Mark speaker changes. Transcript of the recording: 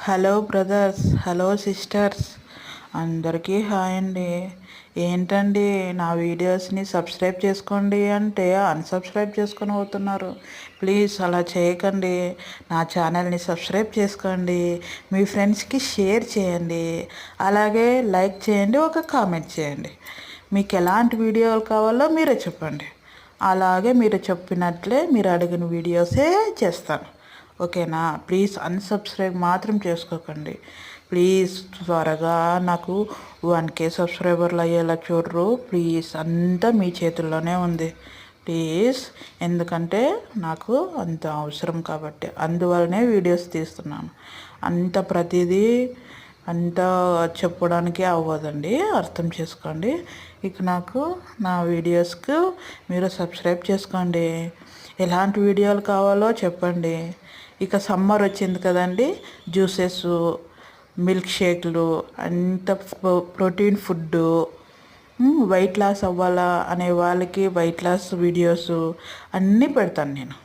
Speaker 1: Hello brothers, hello sisters, అందరికీ hi అండి. ఏంటండి నా వీడియోస్ని సబ్స్క్రైబ్ చేసుకోండి అంటే అన్సబ్స్క్రైబ్ చేసుకొని పోతున్నారు. ప్లీజ్ అలా చేయకండి. నా ఛానల్ని సబ్స్క్రైబ్ చేసుకోండి, మీ ఫ్రెండ్స్కి షేర్ చేయండి, అలాగే లైక్ చేయండి, ఒక కామెంట్ చేయండి. మీకు ఎలాంటి వీడియోలు కావాలో మీరే చెప్పండి. అలాగే మీరు చెప్పినట్లే మీరు అడిగిన వీడియోసే చేస్తాను. ఓకేనా? ప్లీజ్ అన్సబ్స్క్రైబ్ మాత్రం చేసుకోకండి. ప్లీజ్ త్వరగా నాకు 1K సబ్స్క్రైబర్లు అయ్యేలా చూడరు. ప్లీజ్, అంతా మీ చేతుల్లోనే ఉంది. ప్లీజ్, ఎందుకంటే నాకు అంత అవసరం కాబట్టి, అందువల్లనే వీడియోస్ తీస్తున్నాను. అంత ప్రతిదీ అంతా చెప్పడానికి అవ్వదండి, అర్థం చేసుకోండి. ఇక నాకు నా వీడియోస్కు మీరు సబ్స్క్రైబ్ చేసుకోండి. ఎలాంటి వీడియోలు కావాలో చెప్పండి. ఇక సమ్మర్ వచ్చింది కదండి, జ్యూసెస్, మిల్క్ షేక్లు, అంత ప్రోటీన్ ఫుడ్డు, వెయిట్ లాస్ అవ్వాలా అనే వాళ్ళకి వెయిట్ లాస్ వీడియోస్ అన్నీ పెడతాను నేను.